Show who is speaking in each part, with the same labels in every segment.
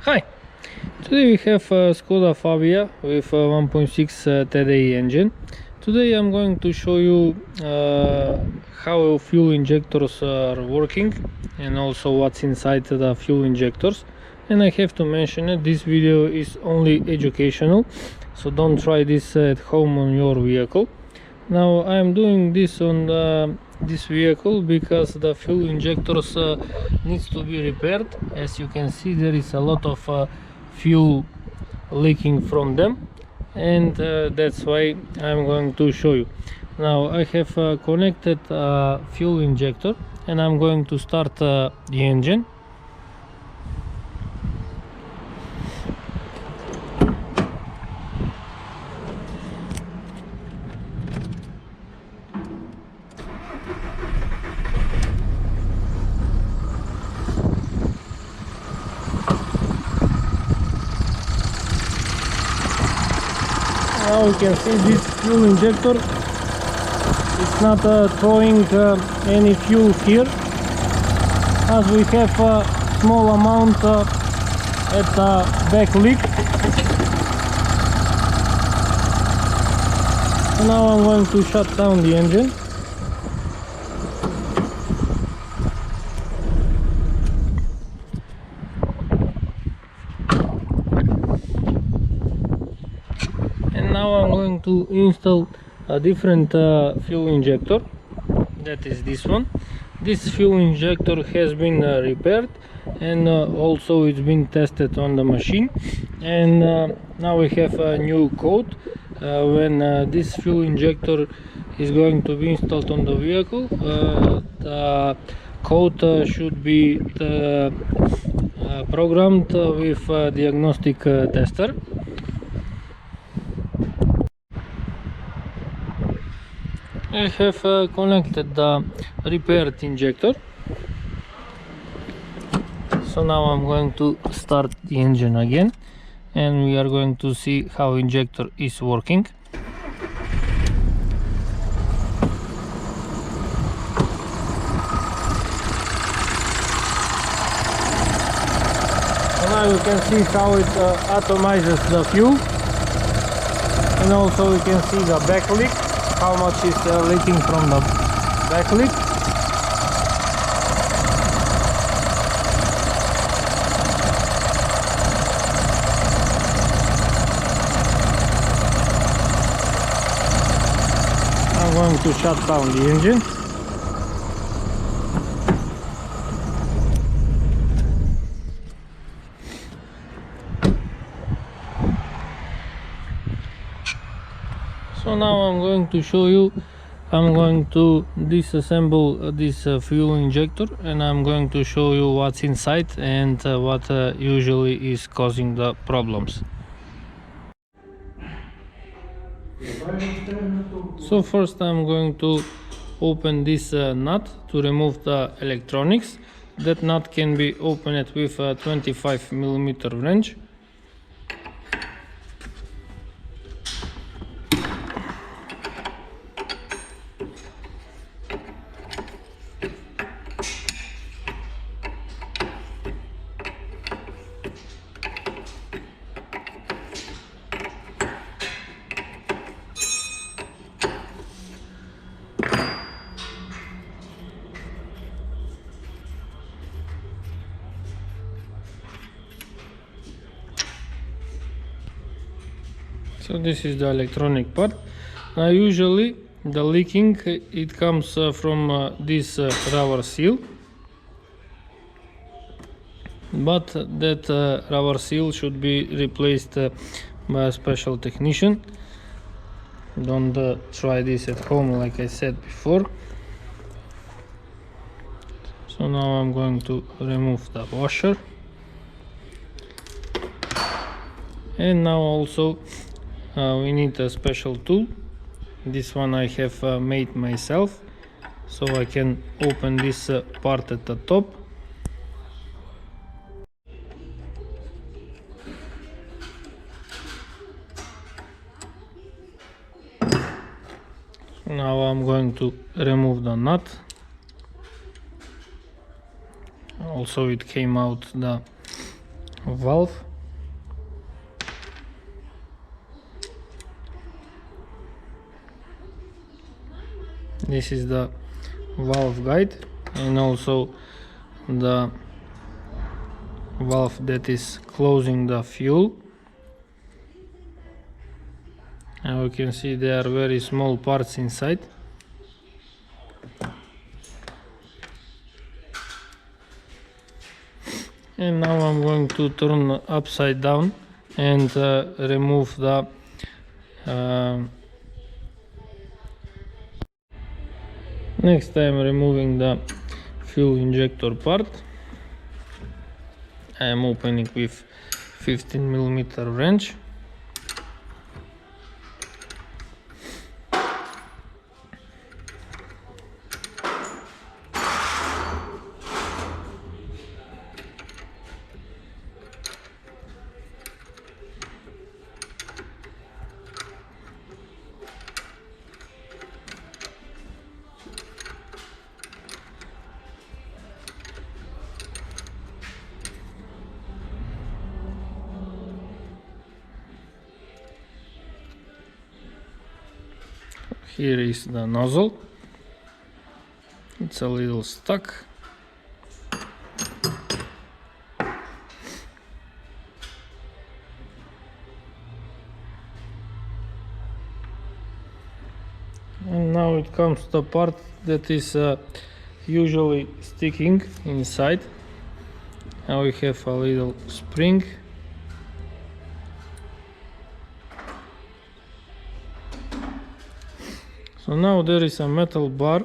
Speaker 1: Hi! Today we have a Skoda Fabia with a 1.6 TDI engine. Today I'm going to show you how fuel injectors are working and also what's inside the fuel injectors. And I have to mention that this video is only educational, so don't try this at home on your vehicle. Now I'm doing this on this vehicle because the fuel injectors needs to be repaired. As you can see, there is a lot of fuel leaking from them, and that's why I'm going to show you. Now I have connected fuel injector and I'm going to start the engine. Now you can see this fuel injector, it's not throwing any fuel here, as we have a small amount at the back leak. So now I'm going to shut down the engine. Now I'm going to install a different fuel injector, that is this one. This fuel injector has been repaired, and also it's been tested on the machine, and now we have a new code. When this fuel injector is going to be installed on the vehicle, the code should be programmed with a diagnostic tester. I have connected the repaired injector, so now I'm going to start the engine again and we are going to see how injector is working. So now you can see how it atomizes the fuel, and also you can see the back leak, how much is leaking from the back leak. I'm going to shut down the engine. So now I'm going to show you, I'm going to disassemble this fuel injector, and I'm going to show you what's inside and what usually is causing the problems. So first I'm going to open this nut to remove the electronics. That nut can be opened with a 25mm wrench. So this is the electronic part. Now usually the leaking, it comes from this rubber seal, but that rubber seal should be replaced by a special technician. Don't try this at home, like I said before. So now I'm going to remove the washer, and now also we need a special tool. This one I have made myself, so I can open this part at the top. Now I'm going to remove the nut. Also it came out the valve. This is the valve guide and also the valve that is closing the fuel. Now you can see there are very small parts inside. And now I'm going to turn upside down and remove the next I'm removing the fuel injector part. I am opening with 15mm wrench. Here is the nozzle. It's a little stuck. And now it comes to the part that is usually sticking inside. Now we have a little spring. So now there is a metal bar,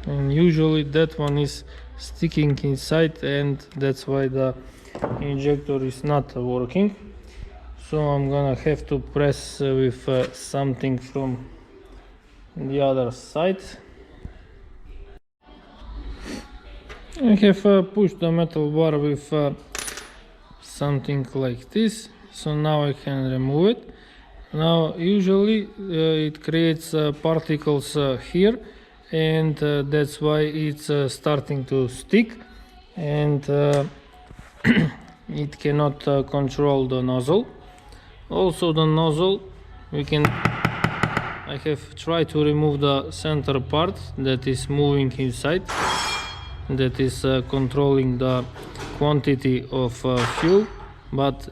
Speaker 1: and usually that one is sticking inside, and that's why the injector is not working. So I'm gonna have to press with something from the other side. I have pushed the metal bar with something like this, so now I can remove it. Now usually it creates particles here, and that's why it's starting to stick, and it cannot control the nozzle. Also the nozzle, I have tried to remove the center part that is moving inside, that is controlling the quantity of fuel, but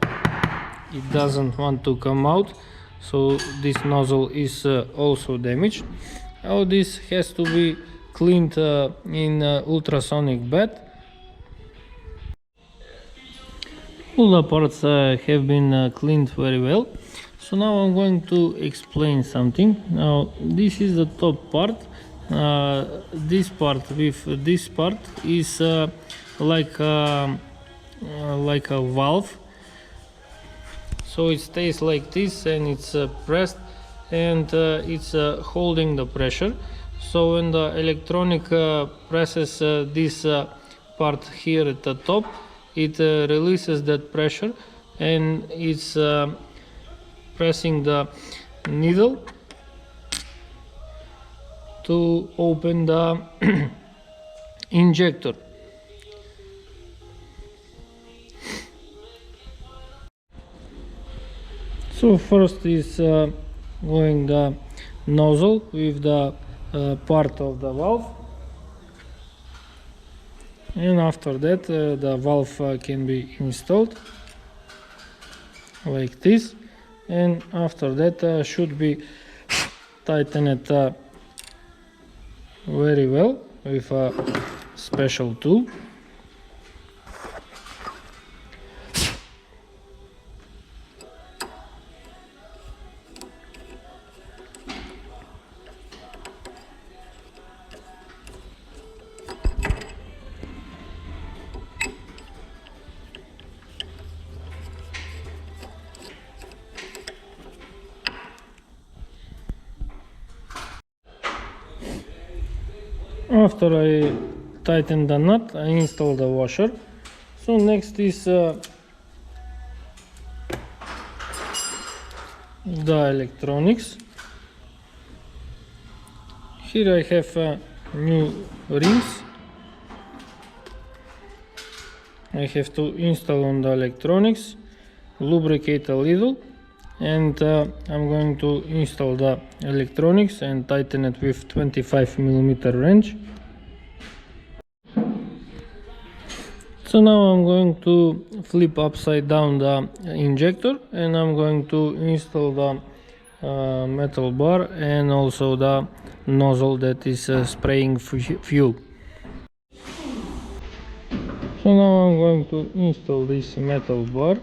Speaker 1: it doesn't want to come out. So this nozzle is also damaged. All this has to be cleaned in ultrasonic bath. All the parts have been cleaned very well. So now I'm going to explain something. Now this is the top part. This part with this part is like a valve. So it stays like this, and it's pressed, and it's holding the pressure. So when the electronic presses this part here at the top, it releases that pressure, and it's pressing the needle to open the injector. So first is going the nozzle with the part of the valve, and after that the valve can be installed like this, and after that should be tightened very well with a special tool. After I tighten the nut, I install the washer. So next is the electronics. Here I have new rings I have to install on the electronics, lubricate a little, and I'm going to install the electronics and tighten it with 25mm wrench. So now I'm going to flip upside down the injector, and I'm going to install the metal bar and also the nozzle that is spraying fuel. So now I'm going to install this metal bar.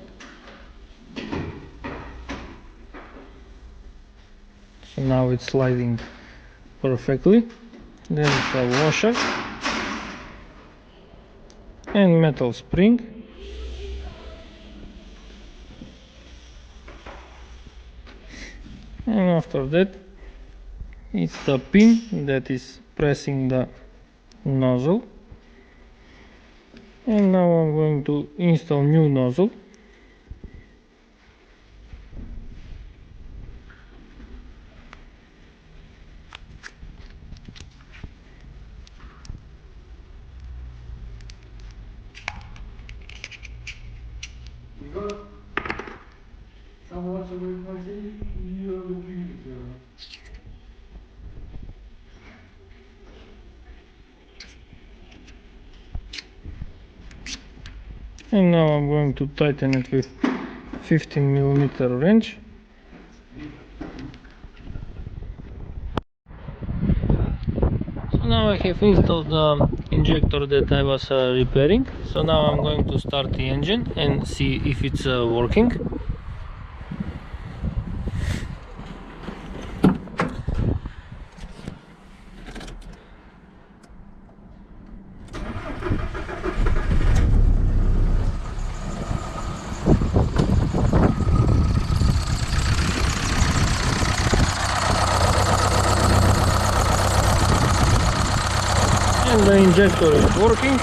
Speaker 1: So now it's sliding perfectly. Then it's a washer and metal spring. And after that, it's the pin that is pressing the nozzle. And now I'm going to install new nozzle. And now I'm going to tighten it with 15mm wrench. So now I have installed the injector that I was repairing. So now I'm going to start the engine and see if it's working. And the injector is working.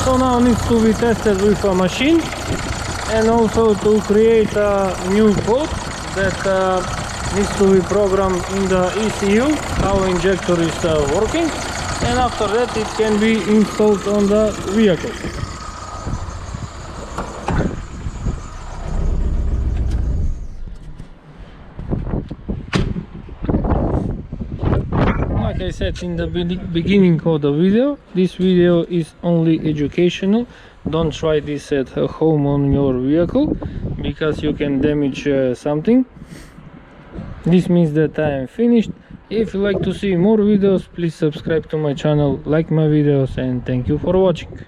Speaker 1: So now needs to be tested with a machine, and also to create a new code that needs to be programmed in the ECU, how injector is working, and after that it can be installed on the vehicle. Like I said in the beginning of the video, this video is only educational. Don't try this at home on your vehicle, because you can damage something. This means that I am finished. If you like to see more videos, please subscribe to my channel, like my videos, and thank you for watching.